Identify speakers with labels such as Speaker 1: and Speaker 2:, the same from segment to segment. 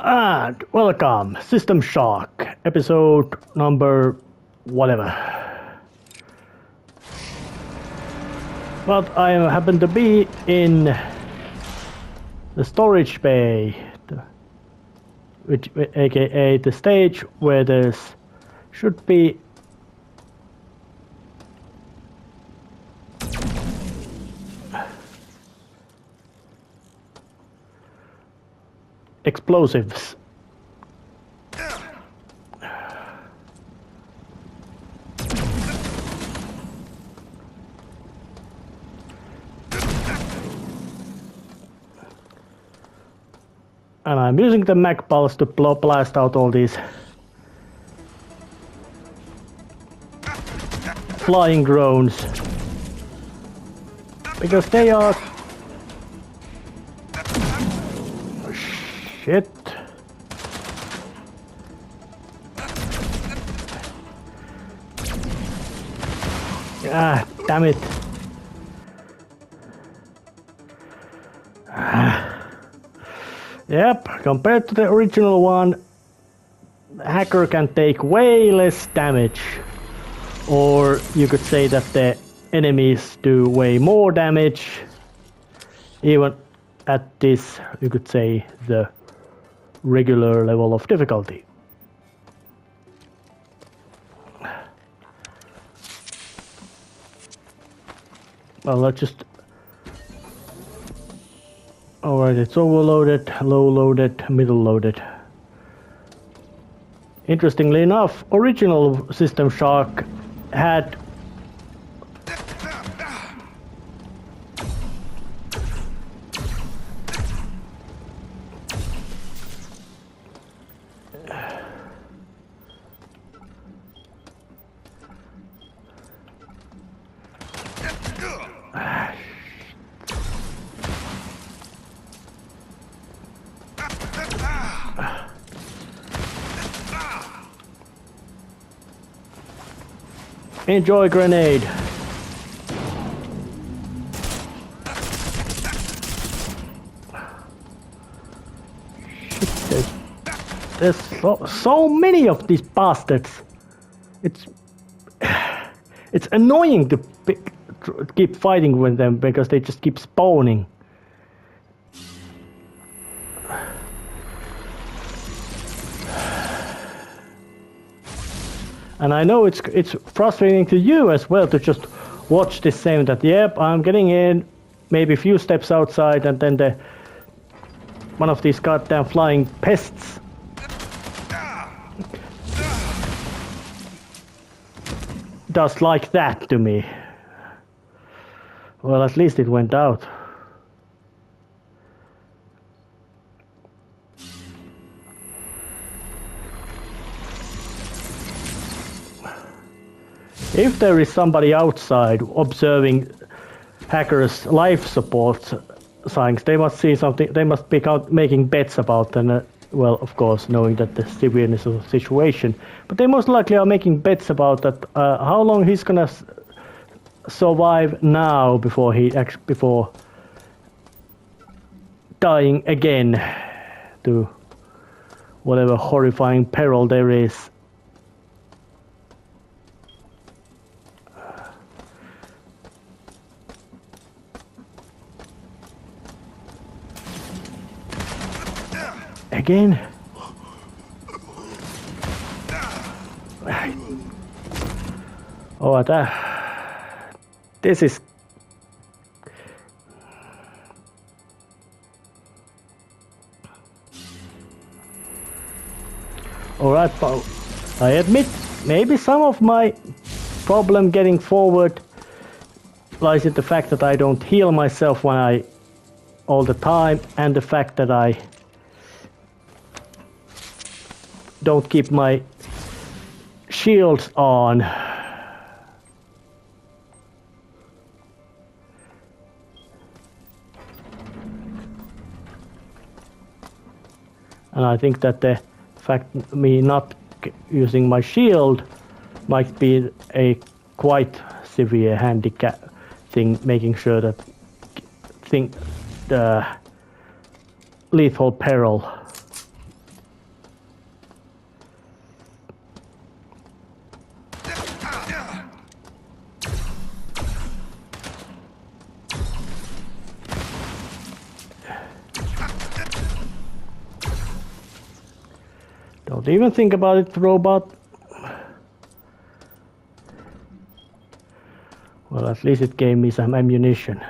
Speaker 1: And welcome, System Shock, episode number whatever. But I happen to be in the storage bay, which, aka the stage where there's should be explosives. And I'm using the mag pulse to blast out all these flying drones because they are shit. Ah, damn it. Yep, compared to the original one, the hacker can take way less damage. Or you could say that the enemies do way more damage. Even at this, you could say, the regular level of difficulty. Well, let's just... Alright, it's overloaded, low loaded, middle loaded. Interestingly enough, original System Shock had enjoy grenade. Shit, there's so many of these bastards. It's annoying to keep fighting with them because they just keep spawning. And I know it's frustrating to you as well to just watch this same that, yep, I'm getting in, maybe a few steps outside, and then one of these goddamn flying pests does like that to me. Well, at least it went out. If there is somebody outside observing hackers' life support signs, they must see something. They must be making bets about them. Well, of course, knowing that the severeness of the situation, but they most likely are making bets about that. How long he's gonna survive now before before dying again to whatever horrifying peril there is. Again. Oh, this is... Alright, I admit, maybe some of my problem getting forward lies in the fact that I don't heal myself all the time, and the fact that I don't keep my shields on. And I think that the fact me not using my shield might be a quite severe handicap thing, making sure that the lethal peril Don't even think about it, robot. Well, at least it gave me some ammunition.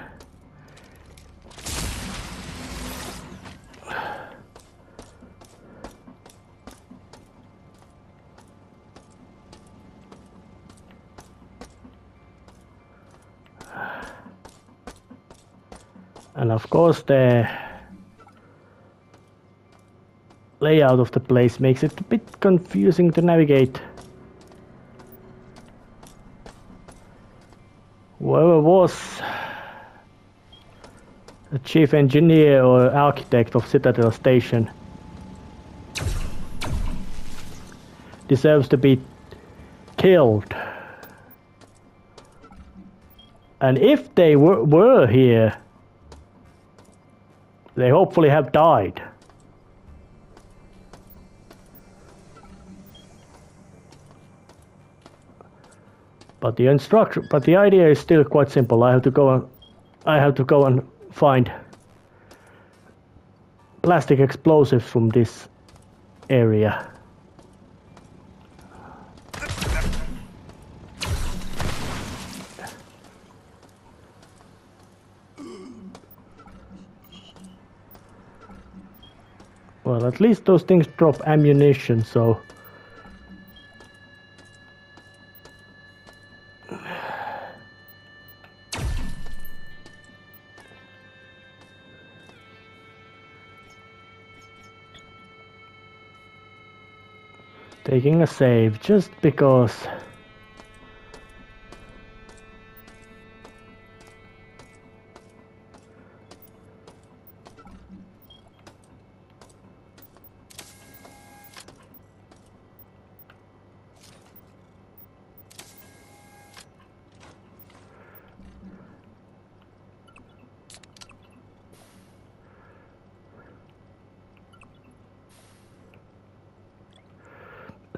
Speaker 1: And of course the layout of the place makes it a bit confusing to navigate. Whoever was the chief engineer or architect of Citadel Station deserves to be killed. And if they were here, they hopefully have died. But the idea is still quite simple. I have to go and find plastic explosives from this area. Well, at least those things drop ammunition, so taking a save just because.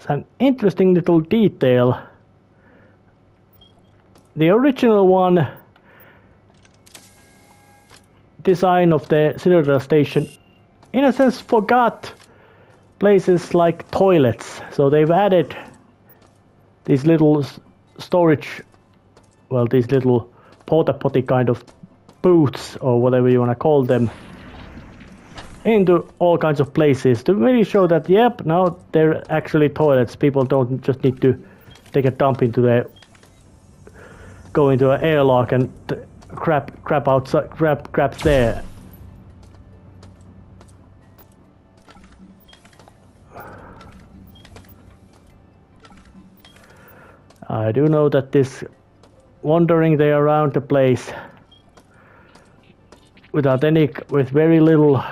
Speaker 1: An interesting little detail. The original one design of the Citadel Station in a sense forgot places like toilets, so they've added these little storage, well, these little porta potty kind of booths or whatever you want to call them, into all kinds of places to really show that, yep, now they're actually toilets. People don't just need to take a dump into go into an airlock and crap outside, crap's there. I do know that this wandering there around the place with very little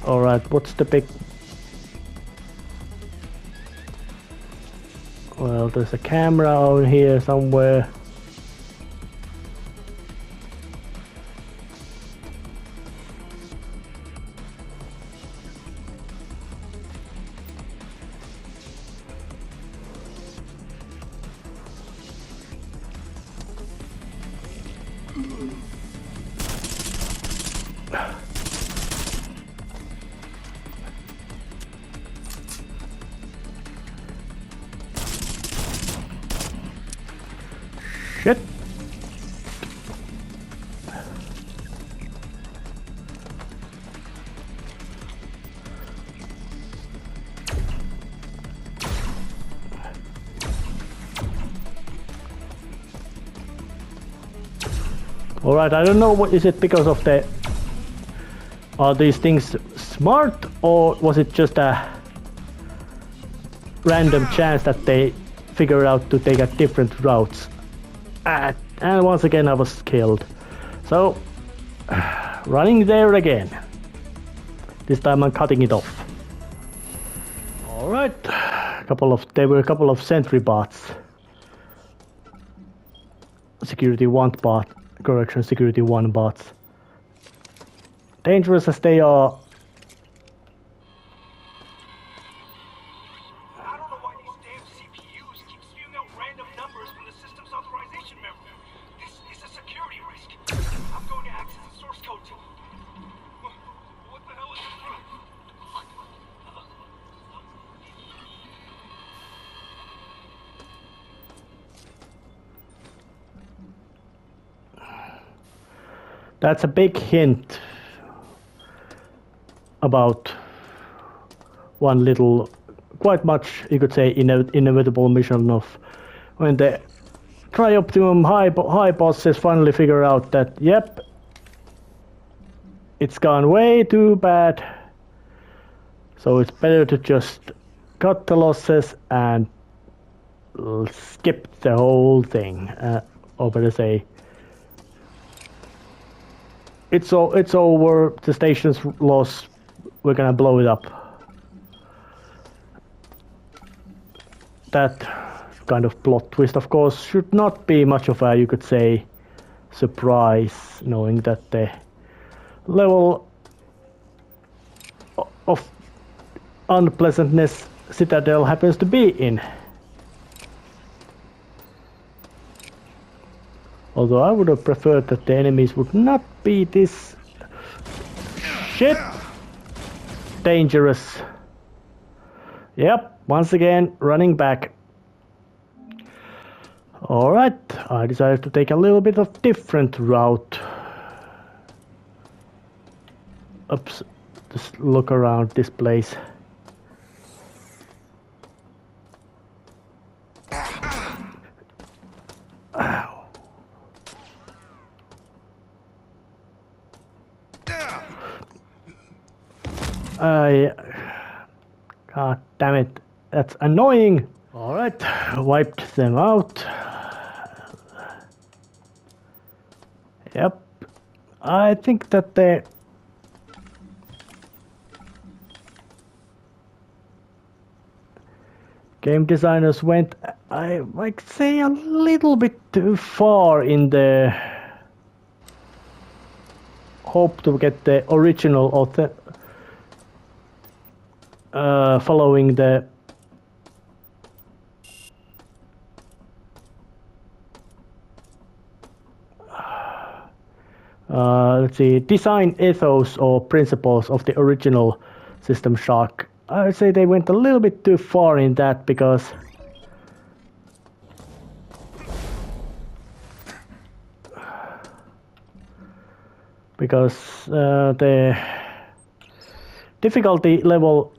Speaker 1: Alright, what's the big... Well, there's a camera on here somewhere. Shit. Alright, I don't know, what is it because of the... Are these things smart, or was it just a random chance that they figured out to take a different routes? And once again I was killed. So, running there again. This time I'm cutting it off. Alright, there were a couple of sentry bots. Security 1 bot, correction, security 1 bots. Dangerous as they are.
Speaker 2: I don't know why these damn CPUs keep spewing out random numbers from the system's authorization memory.
Speaker 1: That's a big hint about one little, quite much, you could say, inevitable mission of when the tri-optimum high bosses finally figure out that, yep, it's gone way too bad. So it's better to just cut the losses and skip the whole thing. Or better say, it's over, the station's lost, we're gonna blow it up. That kind of plot twist, of course, should not be much of a, you could say, surprise, knowing that the level of unpleasantness Citadel happens to be in. Although I would have preferred that the enemies would not be this shit dangerous. Yep, once again running back. Alright, I decided to take a little bit of different route. Oops, just look around this place. God damn it, that's annoying. Alright, wiped them out. Yep, I think that the game designers went, I might say, a little bit too far in the hope to get the original following the let's see, design ethos or principles of the original System Shock. I would say they went a little bit too far in that because the difficulty level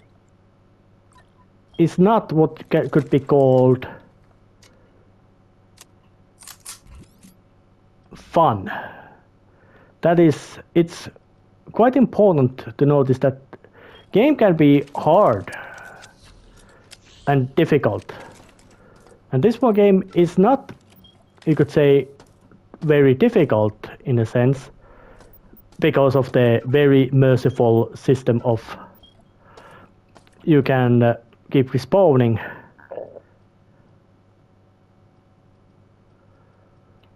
Speaker 1: is not what could be called fun. That is, it's quite important to notice that game can be hard and difficult. And this one game is not, you could say, very difficult in a sense, because of the very merciful system of you can keep respawning.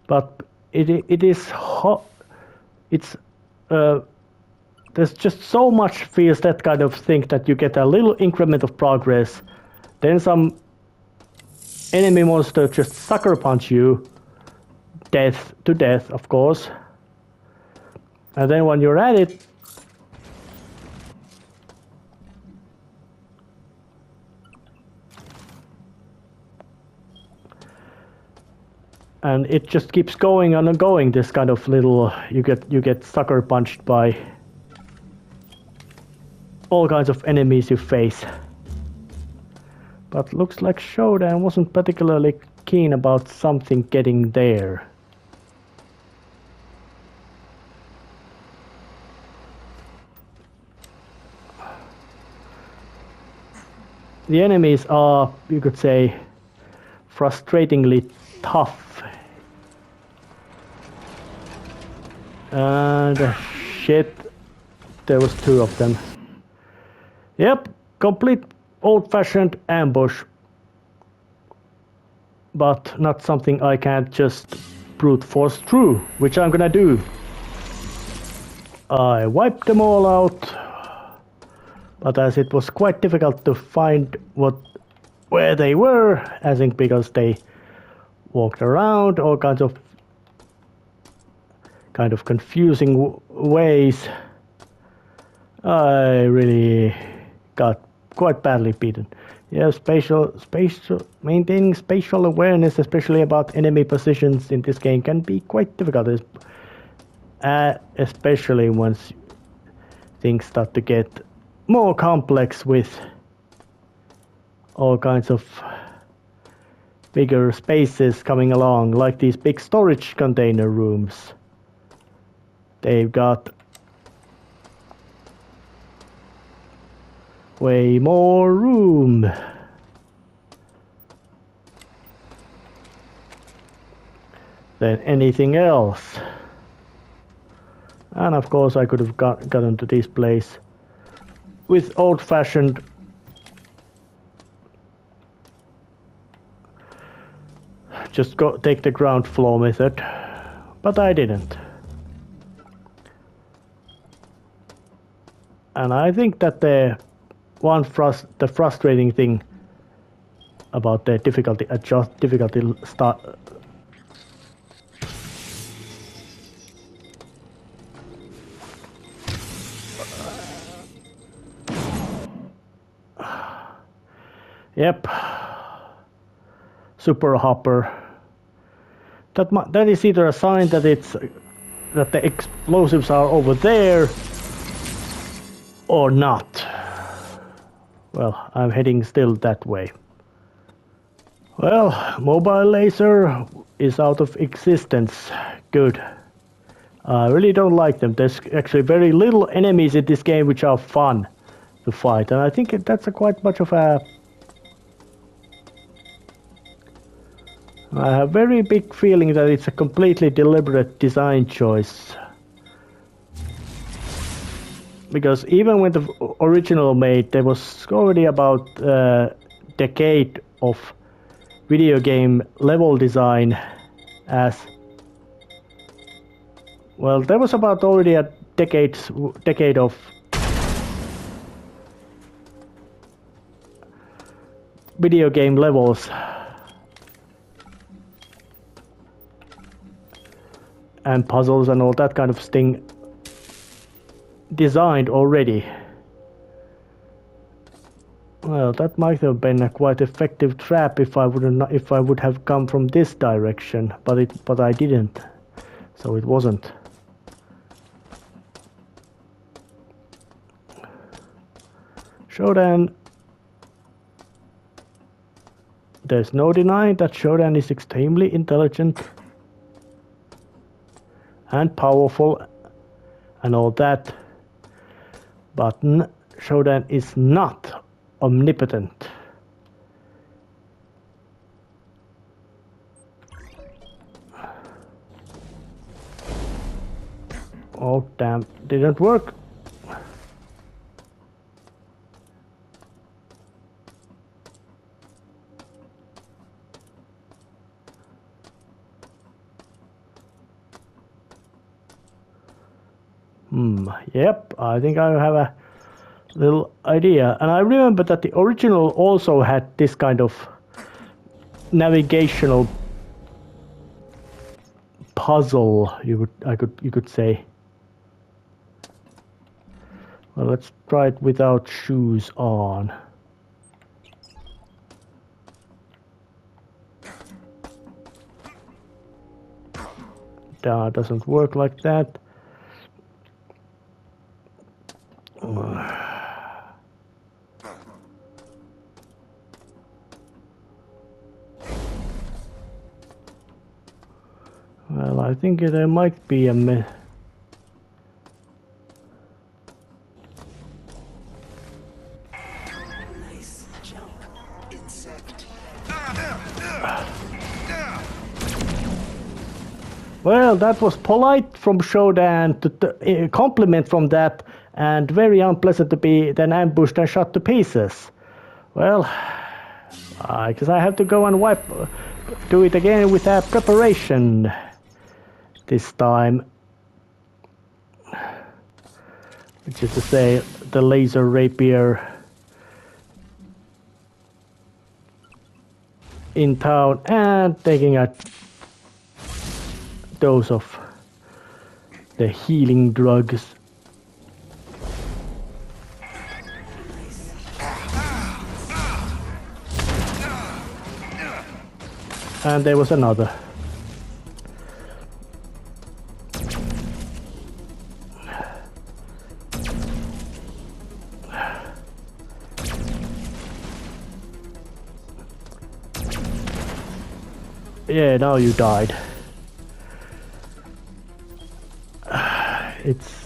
Speaker 1: But it is hot. It's there's just so much feels that kind of thing that you get a little increment of progress, then some enemy monster just sucker punch you, death to death, of course, and then when you're at it, and it just keeps going on and going. This kind of little, you get sucker punched by all kinds of enemies you face. But looks like Shodan wasn't particularly keen about something getting there. The enemies are, you could say, frustratingly tough. And shit, there was two of them. Yep, complete old-fashioned ambush. But not something I can't just brute force through, which I'm gonna do. I wiped them all out. But as it was quite difficult to find where they were, I think because they walked around all kinds of confusing ways, I really got quite badly beaten. Yeah, maintaining spatial awareness, especially about enemy positions in this game, can be quite difficult. especially once things start to get more complex with all kinds of bigger spaces coming along, like these big storage container rooms. They've got way more room. Than anything else. And of course I could have gotten to this place with old-fashioned just take the ground floor method, but I didn't. And I think that the frustrating thing about the difficulty start. Yep, super hopper. That is either a sign that that the explosives are over there or not. Well, I'm heading still that way. Well, mobile laser is out of existence. Good. I really don't like them. There's actually very little enemies in this game which are fun to fight, and I think that's quite much of a. I have a very big feeling that it's a completely deliberate design choice. Because even when the original made, there was already about a decade of video game level design as... Well, there was about already a decade of video game levels. And puzzles and all that kind of thing designed already. Well, that might have been a quite effective trap if I would have come from this direction, but I didn't, so it wasn't. Shodan. There's no denying that Shodan is extremely intelligent and powerful and all that, but Shodan is not omnipotent. Oh damn, didn't work. Yep, I think I have a little idea. And I remember that the original also had this kind of navigational puzzle, you could say. Well, let's try it without shoes on. That doesn't work like that. Well, I think there might be a Nice jump, insect. Well, that was polite from Shodan to compliment from that, and very unpleasant to be then ambushed and shot to pieces. Well, I guess I have to go and do it again with a preparation this time. Which is to say, the laser rapier in town and taking a dose of the healing drugs. And there was another. Yeah, now you died. It's...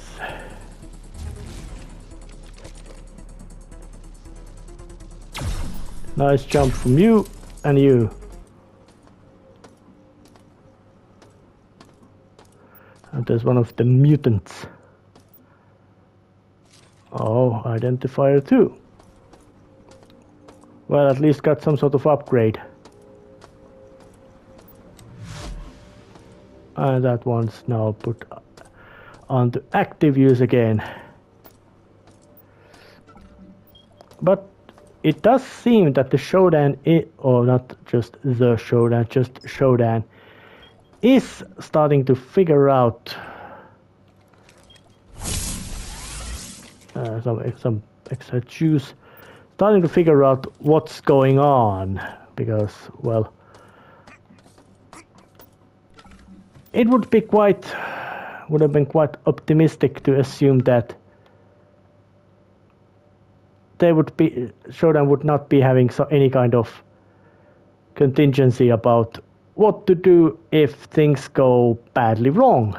Speaker 1: Nice jump from you and you. And there's one of the mutants. Oh, identifier too. Well, at least got some sort of upgrade. And that one's now put onto active use again. But it does seem that the Shodan, or not just the Shodan, just Shodan, is starting to figure out some extra juice. Starting to figure out what's going on, because, well, it would have been quite optimistic to assume that Shodan would not be having any kind of contingency about what to do if things go badly wrong.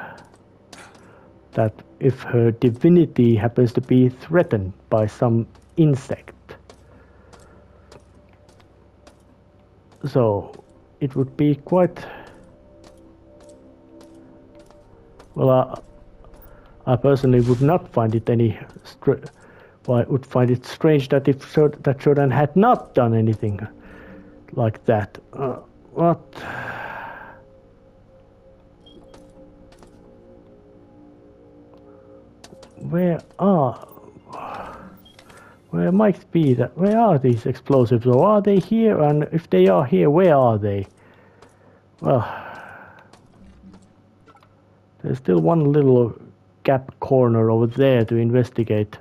Speaker 1: That if her divinity happens to be threatened by some insect. So it would be quite... Well, I personally would not find it I would find it strange that if Shodan had not done anything like that. What? Where might be that? Where are these explosives? Or are they here? And if they are here, where are they? Well, there's still one little gap corner over there to investigate.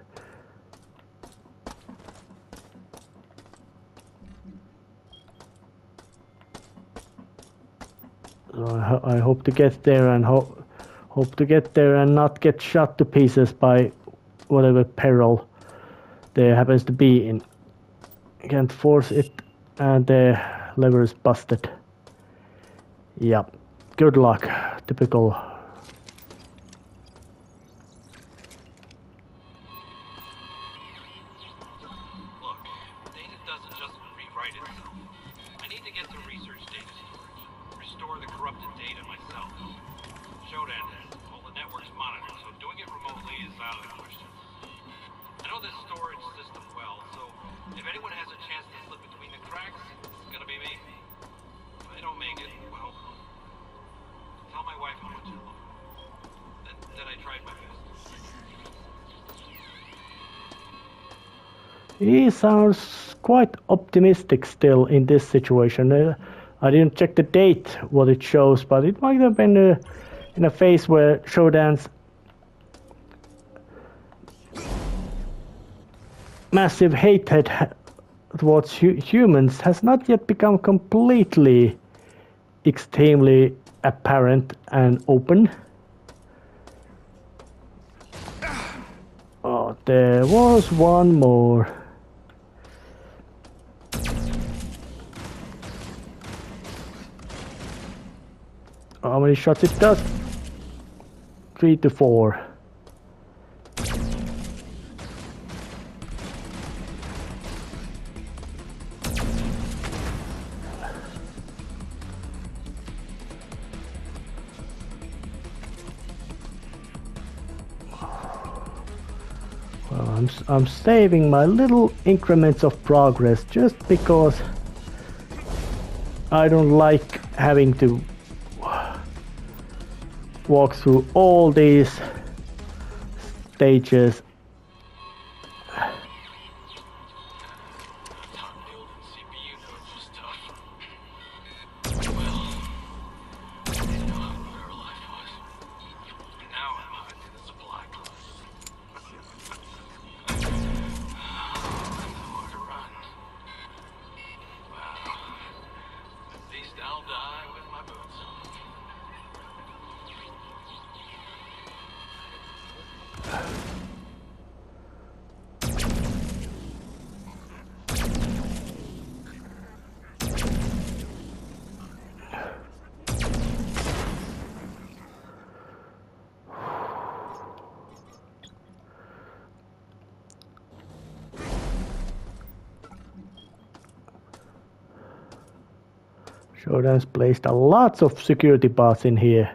Speaker 1: So I hope to get there and hope to get there and not get shot to pieces by whatever peril there happens to be in. Can't force it, and the lever is busted. Yep. Good luck. Typical. He sounds quite optimistic still in this situation. I didn't check the date, what it shows, but it might have been in a phase where Shodan's massive hatred towards humans has not yet become completely extremely apparent and open. Oh, there was one more. How many shots it does? 3 to 4. Well, I'm saving my little increments of progress just because I don't like having to walk through all these stages. Shodan's placed a lot of security parts in here,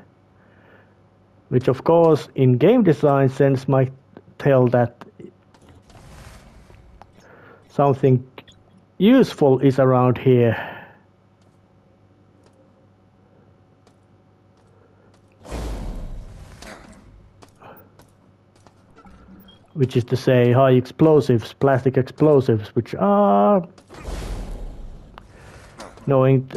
Speaker 1: which of course in game design sense might tell that something useful is around here. Which is to say high explosives, plastic explosives, which are knowing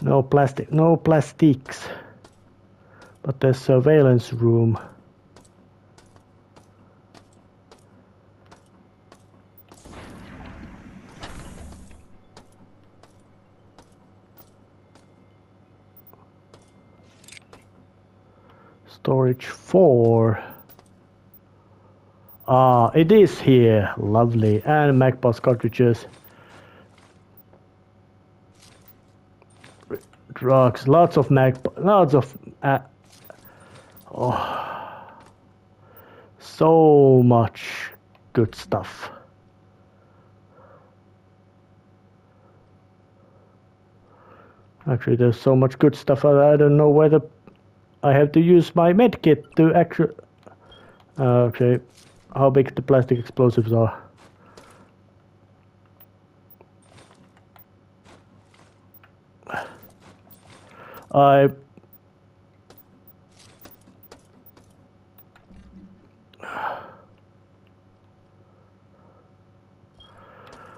Speaker 1: no plastics, but there's surveillance room. Storage 4. Ah, it is here. Lovely. And Magpulse cartridges. Drugs. Lots of oh, so much good stuff. Actually, there's so much good stuff that I don't know whether I have to use my medkit to actually... okay, how big the plastic explosives are.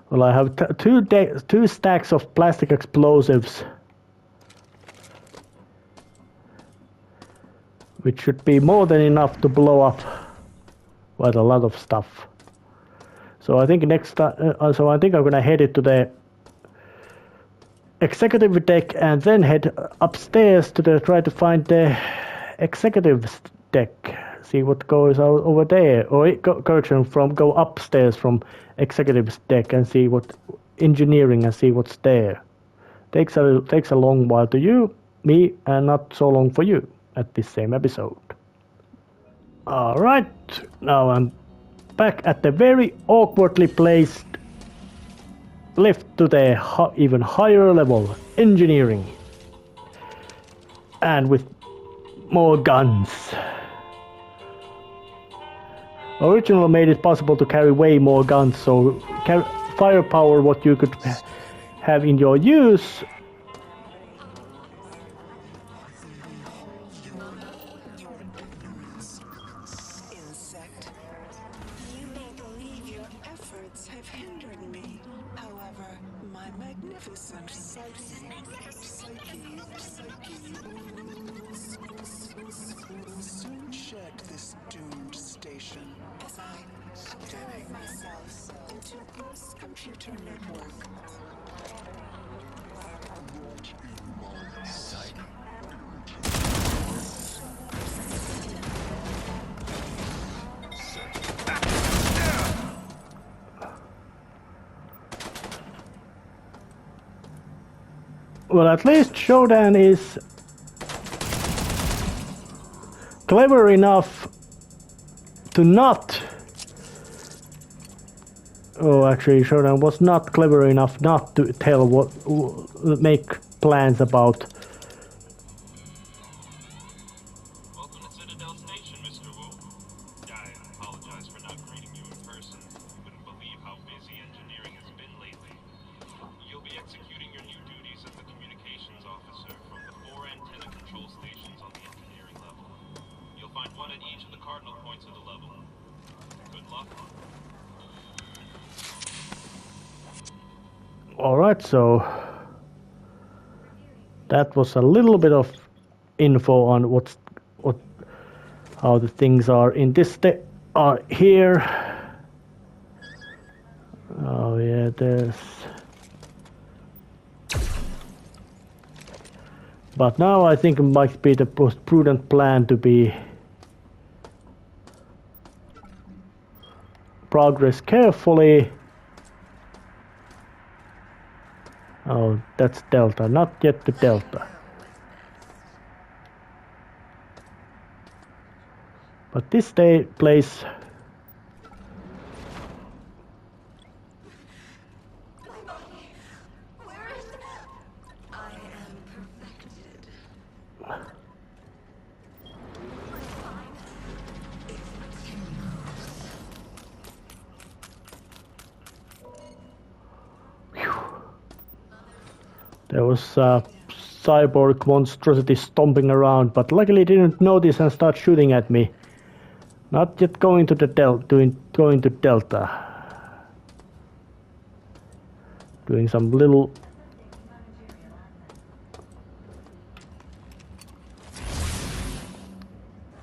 Speaker 1: Well, I have two stacks of plastic explosives, which should be more than enough to blow up quite a lot of stuff. So I think next time, so I think I'm gonna head it to the executive deck and then head upstairs to try to find the executive's deck. See what goes out over there, or go upstairs from executive's deck and see what engineering and see what's there. Takes a long while to me, and not so long for you at this same episode. Alright, now I'm back at the very awkwardly placed lift to the even higher level, engineering. And with more guns. Original made it possible to carry way more guns, so firepower what you could have in your use well, at least Shodan is clever enough to not... Oh, actually, Shodan was not clever enough not to tell make plans about...
Speaker 2: Welcome to Citadel Station, Mr. Wu. I apologize for not greeting you in person. You wouldn't believe how busy engineering has been lately. You'll be executing your new duties as the communications officer from the 4 antenna control stations on the engineering level. You'll find one at each of the cardinal points of the level. Good luck.
Speaker 1: Alright, so that was a little bit of info on how the things are in this are here. Oh yeah, there's... But now I think it might be the most prudent plan to be progress carefully. Oh, that's Delta, not yet the Delta. But this place. There was a cyborg monstrosity stomping around, but luckily didn't notice and start shooting at me. Not yet going to the going to Delta. Doing some little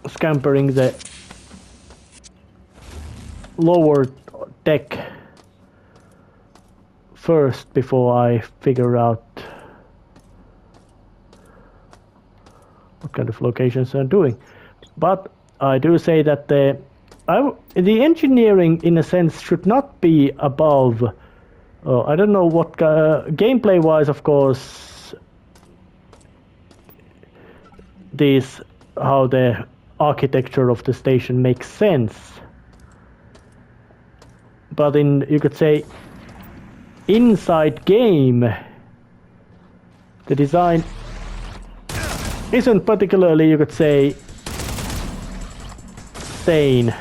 Speaker 1: scampering the lower deck first before I figure out what kind of locations I'm doing. But I do say that the engineering, in a sense, should not be above. I don't know what gameplay-wise, of course, how the architecture of the station makes sense. But you could say, inside game, the design isn't particularly, you could say, sane.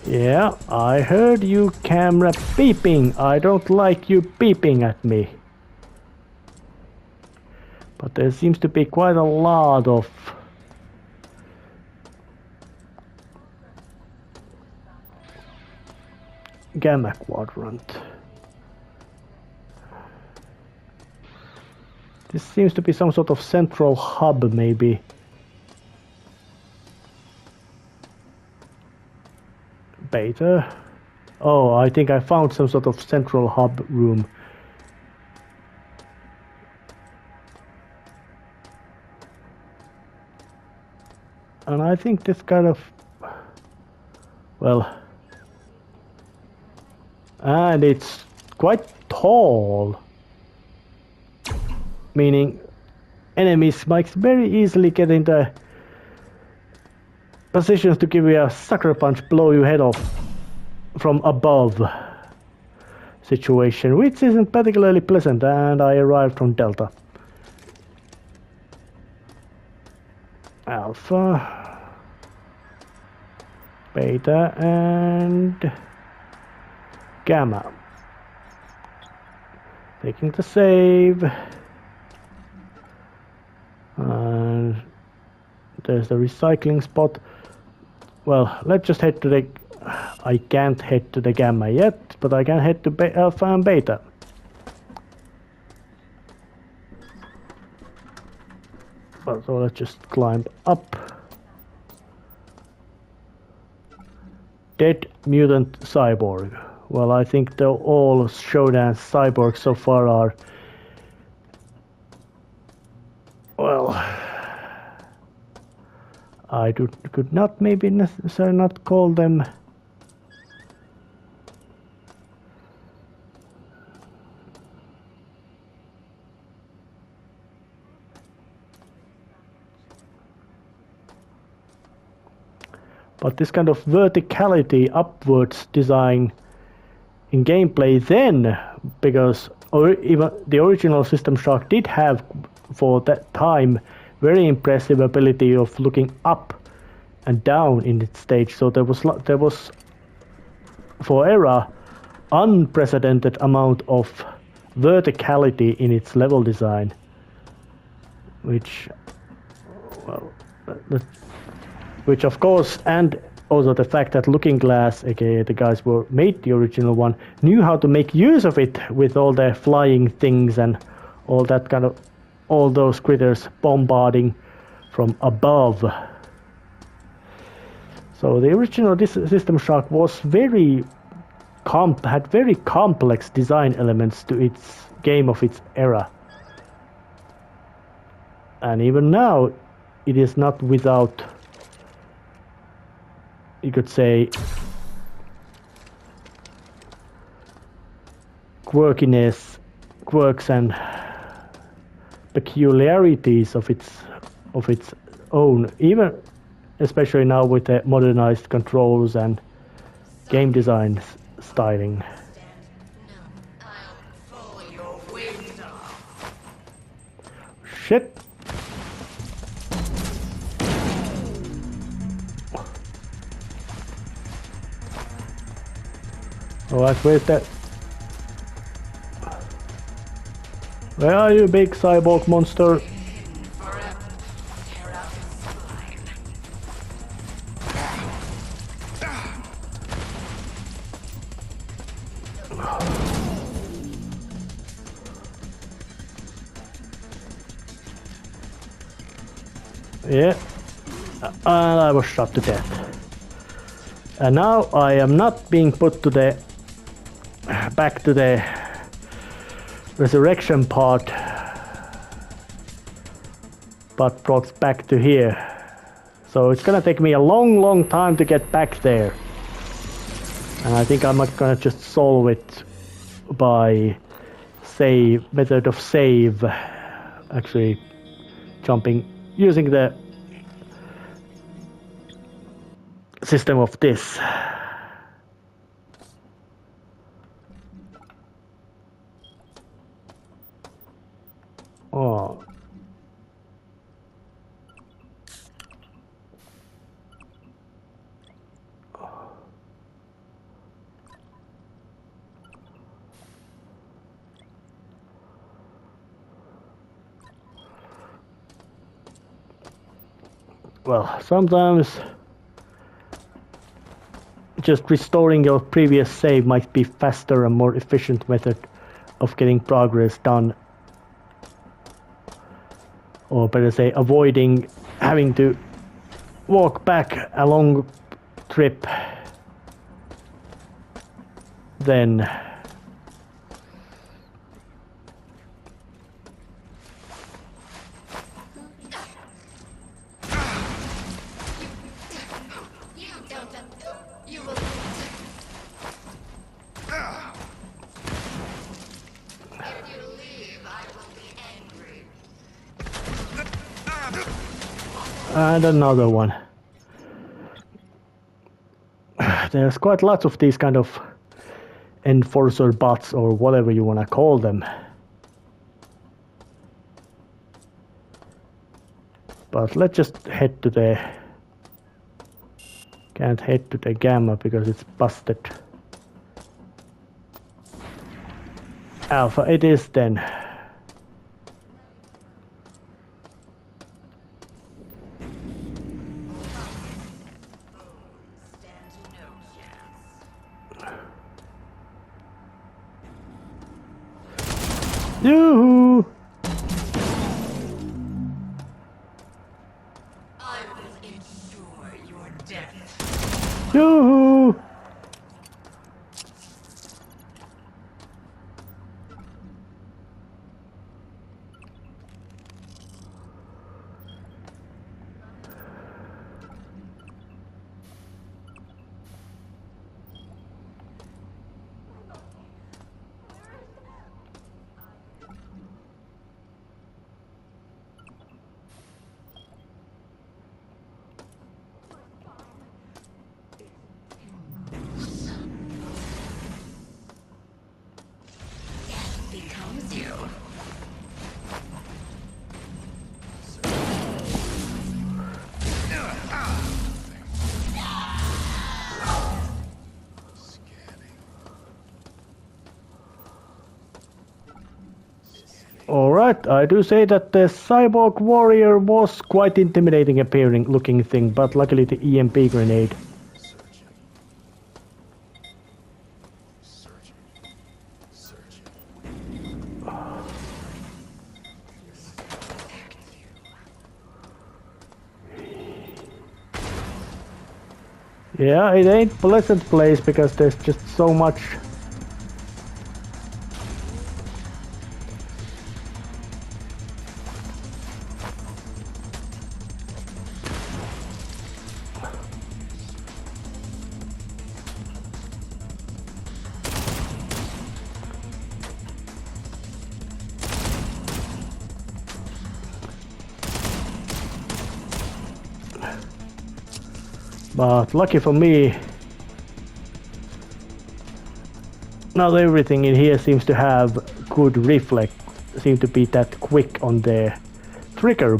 Speaker 1: Yeah, I heard you, camera, beeping. I don't like you beeping at me. But there seems to be quite a lot of gamma quadrant. This seems to be some sort of central hub, maybe. Beta. Oh, I think I found some sort of central hub room. And I think this kind of, well, and it's quite tall, meaning enemies might very easily get into positions to give you a sucker punch, blow your head off from above situation, which isn't particularly pleasant. And I arrived from Delta. Alpha, Beta, and Gamma. Taking the save. And there's the recycling spot. Well, let's just head to the... I can't head to the Gamma yet, but I can head to Alpha and Beta. So let's just climb up. Dead mutant cyborg. Well, I think all Shodan cyborgs so far are... Well... I could not maybe necessarily not call them... But this kind of verticality upwards design in gameplay then, because even the original System Shock did have, for that time, very impressive ability of looking up and down in its stage. So there was for era unprecedented amount of verticality in its level design, which, well, which of course, and also the fact that Looking Glass, aka the guys who made the original one, knew how to make use of it with all the flying things and all that kind of, all those critters bombarding from above. So the original System Shock was had very complex design elements to its game of its era. And even now, it is not without you could say, quirks and peculiarities of its own, even especially now with the modernized controls and game design styling. Shit. Alright, where's that? Where are you, big cyborg monster? Yeah, and I was shot to death. And now I am not being put to the back to the resurrection part, but brought back to here. So it's gonna take me a long time to get back there. And I think I'm not gonna just solve it by method of save, actually jumping, using the system of this. Oh. Well, sometimes just restoring your previous save might be faster and more efficient method of getting progress done. Or better say, avoiding having to walk back a long trip. Then and another one. There's quite lots of these kind of enforcer bots or whatever you want to call them. But let's just head to the... Can't head to the Gamma because it's busted. Alpha it is then. Yoo-hoo!
Speaker 3: I will ensure your death.
Speaker 1: Yoo-hoo!
Speaker 3: Becomes you.
Speaker 1: Alright, I do say that the cyborg warrior was quite intimidating appearing looking thing, but luckily the EMP grenade. Yeah, it ain't pleasant place because there's just so much. But lucky for me, not everything in here seems to have good reflex. Seem to be that quick on their trigger.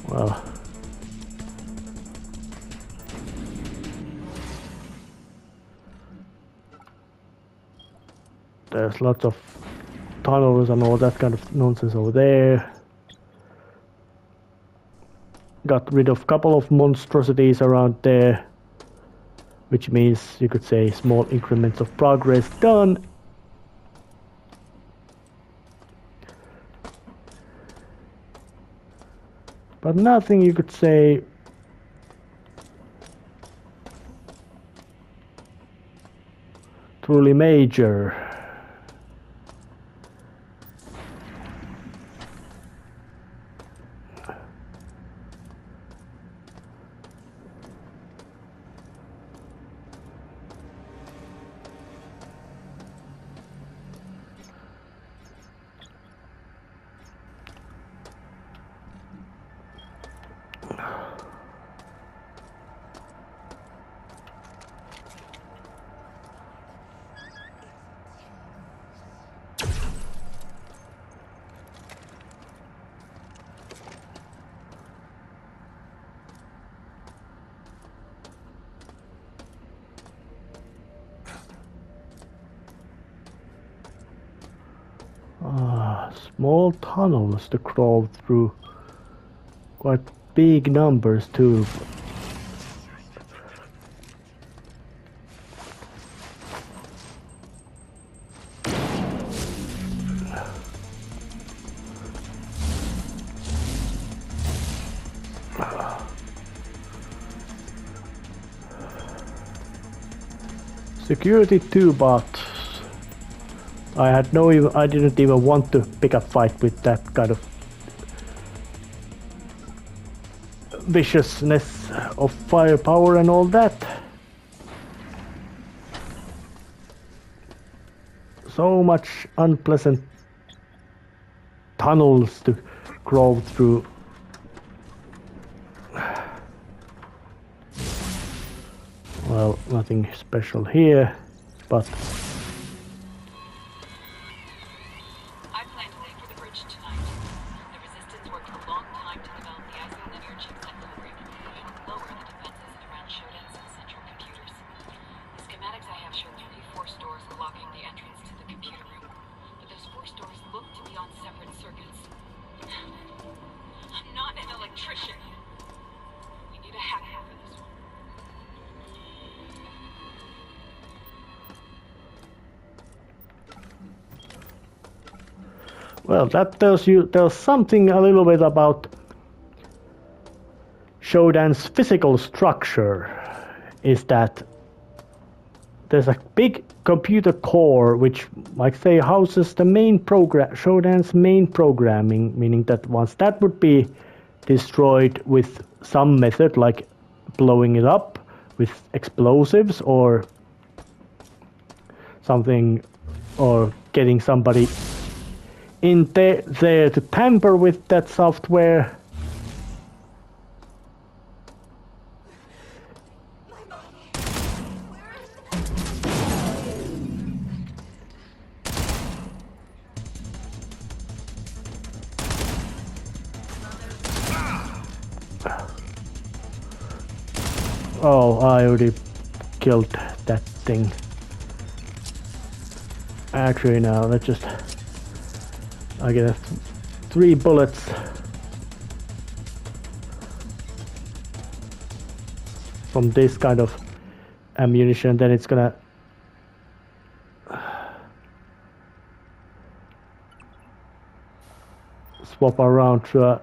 Speaker 1: Well, there's lots of tunnels and all that kind of nonsense over there. Got rid of a couple of monstrosities around there, which means you could say small increments of progress done. But nothing you could say truly major. Small tunnels to crawl through. Quite big numbers too. Security 2 bot. I didn't even want to pick a fight with that kind of viciousness of firepower and all that. So much unpleasant tunnels to crawl through. Well, nothing special here, but well, that tells something a little bit about Shodan's physical structure. Is that there's a big computer core which, like say, houses the main program, Shodan's main programming, meaning that once that would be destroyed with some method, like blowing it up with explosives or something, or getting somebody in there to tamper with that software. Oh, I already killed that thing. Actually, now let's just... I get 3 bullets. From this kind of ammunition, then it's gonna... swap around to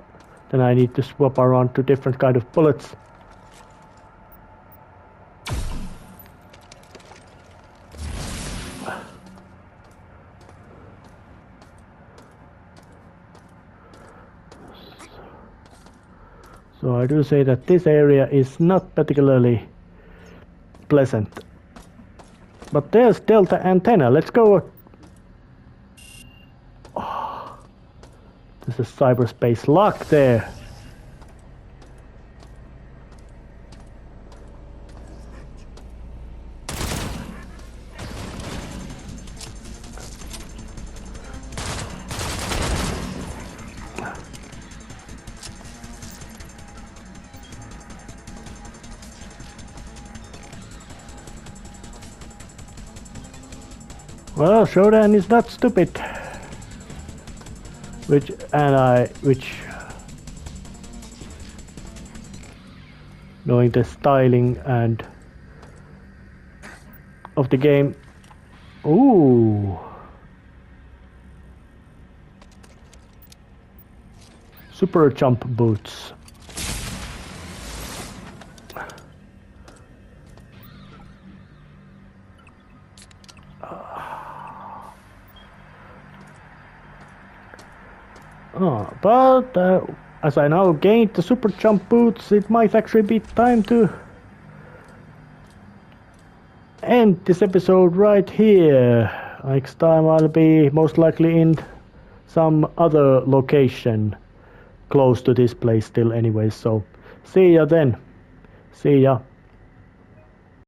Speaker 1: then I need to swap around to different kind of bullets. So I do say that this area is not particularly pleasant. But there's Delta Antenna. Let's go. Oh, there's a cyberspace lock there. Well, Shodan is not stupid. Which knowing the styling and of the game. Ooh. Super jump boots. But as I now gained the super jump boots, it might actually be time to end this episode right here. Next time I'll be most likely in some other location close to this place still anyway, so see ya then. See ya.